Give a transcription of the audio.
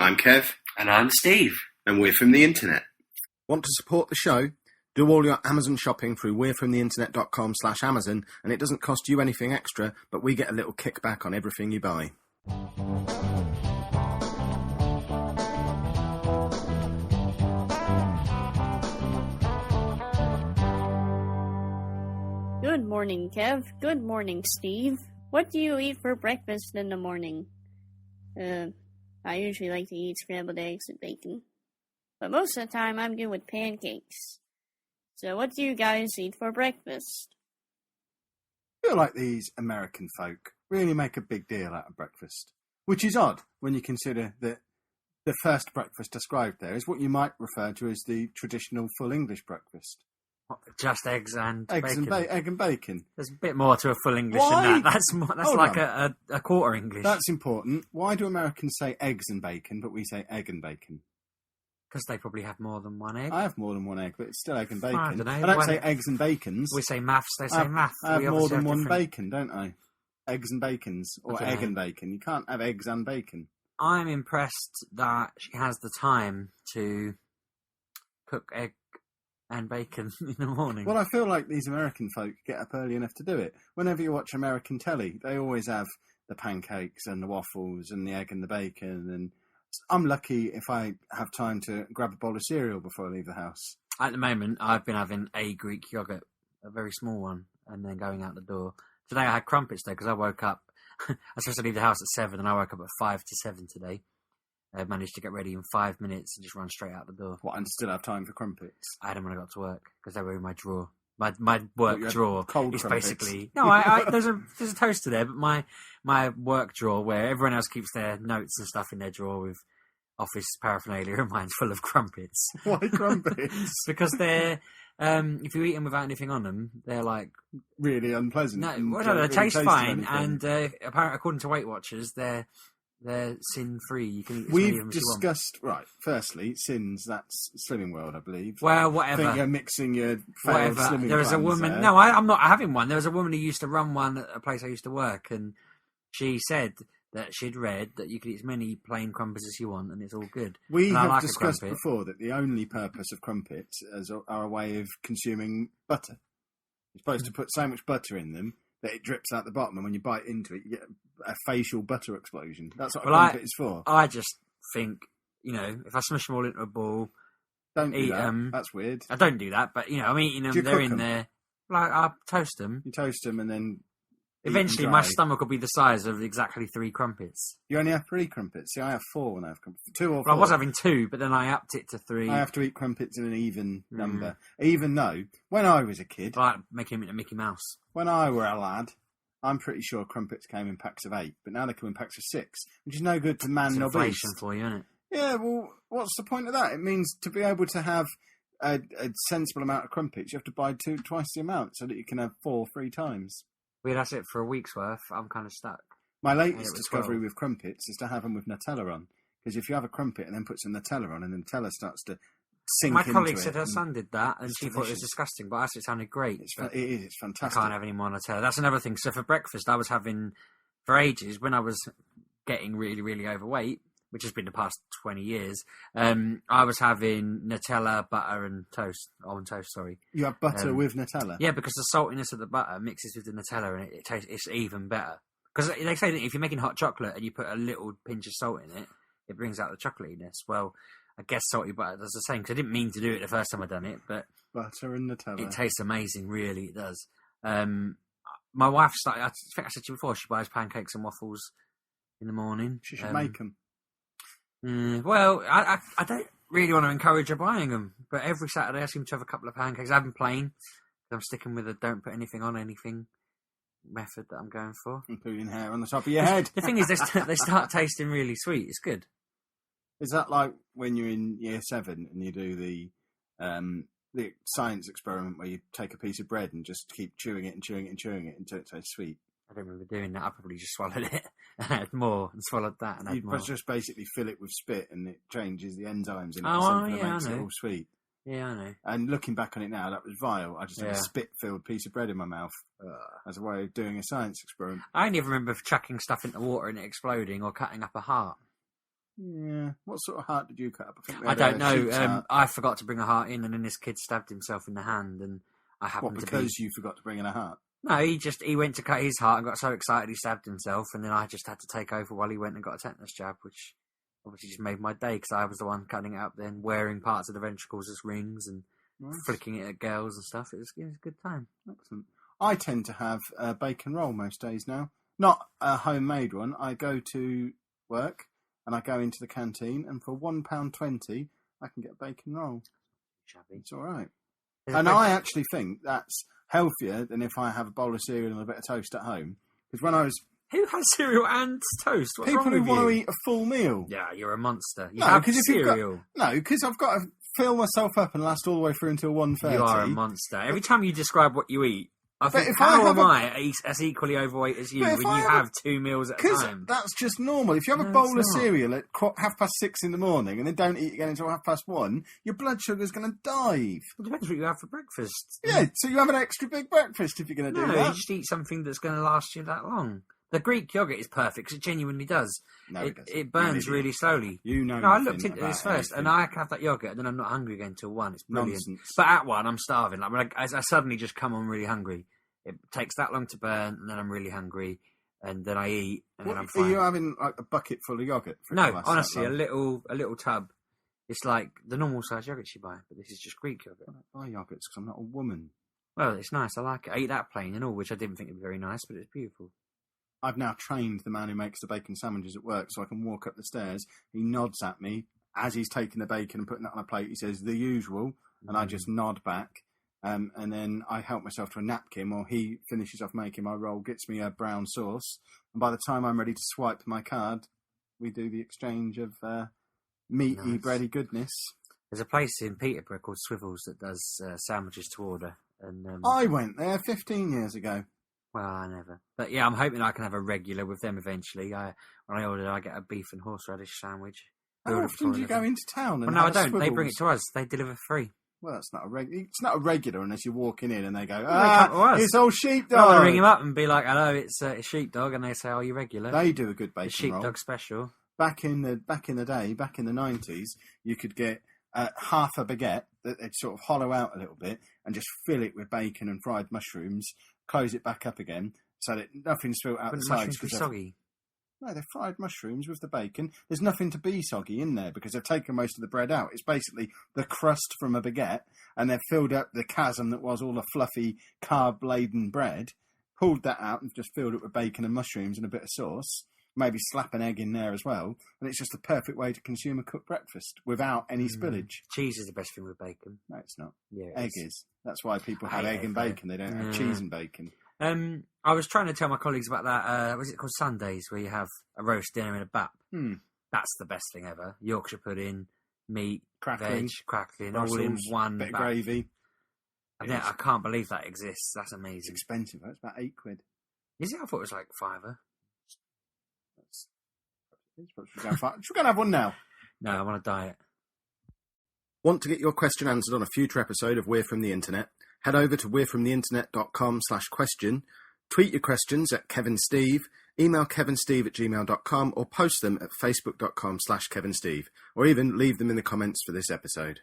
I'm Kev. And I'm Steve. And we're from the internet. Want to support the show? Do all your Amazon shopping through we'refromtheinternet.com/Amazon, and it doesn't cost you anything extra, but we get a little kickback on everything you buy. Good morning, Kev. Good morning, Steve. What do you eat for breakfast in the morning? I usually like to eat scrambled eggs and bacon. But most of the time, I'm good with pancakes. So what do you guys eat for breakfast? I feel like these American folk really make a big deal out of breakfast, which is odd when you consider that the first breakfast described there is what you might refer to as the traditional full English breakfast. Just eggs and bacon. Egg and bacon. There's a bit more to a full English than that. That's like a quarter English. That's important. Why do Americans say eggs and bacon, but we say egg and bacon? Because they probably have more than one egg. I have more than one egg, but it's still egg and bacon. I don't know. I don't say eggs and bacons. We say maths, they say math. I have more than one bacon, don't I? Eggs and bacons, or egg and bacon. You can't have eggs and bacon. I'm impressed that she has the time to cook egg and bacon in the morning. Well, I feel like these American folk get up early enough to do it. Whenever you watch American telly, they always have the pancakes and the waffles and the egg and the bacon. And I'm lucky if I have time to grab a bowl of cereal before I leave the house. At the moment, I've been having a Greek yogurt, a very small one, and then going out the door. Today I had crumpets though, because I woke up. I was supposed to leave the house at 7, and I woke up at 5 to 7 today. I managed to get ready in 5 minutes and just run straight out the door. What, and still have time for crumpets? I had them when I got to work because they were in my drawer. My work drawer is crumpets? Basically no. There's a toaster there, but my work drawer where everyone else keeps their notes and stuff in their drawer with office paraphernalia, and mine's full of crumpets. Why crumpets? Because they're if you eat them without anything on them, they're like really unpleasant. No, they taste fine, and apparently, according to Weight Watchers, they're sin-free. You can eat as many of them as you want. We've discussed, right, firstly, sins, that's Slimming World, I believe. Well, whatever. I think you're mixing your failed slimming There was a woman... there. No, I'm not having one. There was a woman who used to run one at a place I used to work, and she said that she'd read that you could eat as many plain crumpets as you want, and it's all good. We have like discussed before that the only purpose of crumpets are a way of consuming butter. You're supposed to put so much butter in them that it drips out the bottom, and when you bite into it, you get a facial butter explosion. That's what a crumpet is for. I just think, if I smash them all into a ball, don't eat do that. them. That's weird. I don't do that, but I'm eating them. They're in there. Like I toast them. You toast them, and then eventually my stomach will be the size of exactly 3 crumpets. You only have 3 crumpets. See, I have 4 when I have crumpets. 2 or 4. Well, I was having 2, but then I upped it to 3. I have to eat crumpets in an even number, even though when I was a kid, like making him into Mickey Mouse. When I were a lad, I'm pretty sure crumpets came in packs of 8, but now they come in packs of 6, which is no good to man nor beast. Inflation for you, isn't it? Yeah, well, what's the point of that? It means to be able to have a sensible amount of crumpets, you have to buy twice the amount so that you can have 4 3 times. Well, that's it for a week's worth. I'm kind of stuck. My latest discovery with crumpets is to have them with Nutella on, because if you have a crumpet and then put some Nutella on, and then Nutella starts to sink into it. My colleague said her son did that, and she thought it was disgusting, but I said it sounded great. It is, it's fantastic. I can't have any more Nutella. That's another thing. So for breakfast, I was having, for ages, when I was getting really, really overweight, which has been the past 20 years, I was having Nutella, butter, and toast. Almond toast, sorry. You have butter with Nutella? Yeah, because the saltiness of the butter mixes with the Nutella, and it's even better. Because they say that if you're making hot chocolate and you put a little pinch of salt in it, it brings out the chocolatiness. Well, I guess salty butter does the same, because I didn't mean to do it the first time I done it, but butter and Nutella. It tastes amazing, really, it does. My wife started, I think I said to you before, she buys pancakes and waffles in the morning. She should make them. Well, I don't really want to encourage her buying them, but every Saturday I seem to have a couple of pancakes. I have them plain. I'm sticking with the don't put anything on anything method that I'm going for. Including hair on the top of your head. The thing is, they start tasting really sweet. It's good. Is that like when you're in year 7 and you do the science experiment where you take a piece of bread and just keep chewing it and chewing it and chewing it until it tastes sweet? I don't remember doing that. I probably just swallowed it and had more and swallowed that and had more. You just basically fill it with spit and it changes the enzymes in it. That makes it all sweet. Yeah, I know. And looking back on it now, that was vile. I just had a spit-filled piece of bread in my mouth as a way of doing a science experiment. I only ever remember chucking stuff into water and it exploding or cutting up a heart. Yeah. What sort of heart did you cut up? I think we I had don't a know. sheep's heart. I forgot to bring a heart in, and then this kid stabbed himself in the hand, and I What, happened to be. because you forgot to bring in a heart? No, he went to cut his heart and got so excited he stabbed himself, and then I just had to take over while he went and got a tetanus jab, which obviously just made my day because I was the one cutting it up, then wearing parts of the ventricles as rings and Nice. flicking it at girls and stuff. It was a good time. Excellent. I tend to have a bacon roll most days now. Not a homemade one. I go to work and I go into the canteen, and for £1.20 I can get a bacon roll. Shabby. It's all right. There's And a I actually think that's healthier than if I have a bowl of cereal and a bit of toast at home. Because when I was... Who has cereal and toast? What's people wrong who with want to you? eat a full meal. Yeah, you're a monster. You No, have 'cause if you've got- cereal. No, because I've got to fill myself up and last all the way through until 1:30. You are a monster. Every time you describe what you eat, I But think, if I how have am a- I as equally overweight as you But when if you I have have 2 meals at a Because time? that's just normal. If you have a No, bowl of it's not. cereal at 6:30 in the morning and then don't eat again until 1:30, your blood sugar's going to dive. It depends what you have for breakfast. Yeah, so you have an extra big breakfast if you're going to No, do you that. just eat something that's going to last you that long. The Greek yogurt is perfect because it genuinely does. No, it doesn't. It burns You idiot. really slowly. You know. No, I nothing looked into about this first, anything. and I can have that yogurt, and then I'm not hungry again till 1. It's brilliant. Nonsense. But at 1, I'm starving. Like I suddenly just come on really hungry. It takes that long to burn, and then I'm really hungry, and then I eat, and then I'm Are fine. you having like a bucket full of yogurt? For it to No, last that honestly, a long? little tub. It's like the normal size yogurt you buy, but this is just Greek yogurt. I don't buy yogurts because I'm not a woman. Well, it's nice. I like it. I eat that plain and all, which I didn't think would be very nice, but it's beautiful. I've now trained the man who makes the bacon sandwiches at work so I can walk up the stairs. He nods at me as he's taking the bacon and putting it on a plate. He says, the usual, and I just nod back. And then I help myself to a napkin while he finishes off making my roll, gets me a brown sauce. And by the time I'm ready to swipe my card, we do the exchange of meaty, Nice. bready goodness. There's a place in Peterborough called Swivels that does sandwiches to order. And I went there 15 years ago. well, I never. But yeah, I'm hoping I can have a regular with them eventually. When I order, I get a beef and horseradish sandwich. How Order often do you before go into town? Well, And no, I have a don't. They bring it Swivels? to us. They deliver free. Well, that's not a it's not a regular unless you're walking in and they go, they come to us. it's old I'm sheepdog. going to ring him up and be like, hello, it's Sheepdog. And they say, are you regular? They do a good The bacon roll. Sheepdog special. Back in the day, back in the 90s, you could get half a baguette that they'd sort of hollow out a little bit and just fill it with bacon and fried mushrooms, close it back up again so that nothing's spilled out the Wouldn't sides. mushrooms be 'cause they've- soggy? No, they're fried mushrooms with the bacon. There's nothing to be soggy in there because they've taken most of the bread out. It's basically the crust from a baguette, and they've filled up the chasm that was all the fluffy, carb-laden bread, pulled that out and just filled it with bacon and mushrooms and a bit of sauce. Maybe slap an egg in there as well. And it's just the perfect way to consume a cooked breakfast without any spillage. Cheese is the best thing with bacon. No, it's not. Yeah, it Egg is. That's why people I have hate egg and egg, though. bacon. They don't have Yeah. cheese and bacon. I was trying to tell my colleagues about that. Was it called Sundays, where you have a roast dinner in a bap? That's the best thing ever. Yorkshire pudding, meat, Crackling, veg, crackling, all in Brussels, one bit of bap. gravy. I can't believe that exists. That's It's amazing. expensive. It's about £8. Is it? I thought it was like £5. Should we go and have one now? No, I'm on a diet. Want to get your question answered on a future episode of We're From The Internet? Head over to we'refromtheinternet.com/question, tweet your questions at KevinSteve, email kevinsteve@gmail.com, or post them at facebook.com/KevinSteve, or even leave them in the comments for this episode.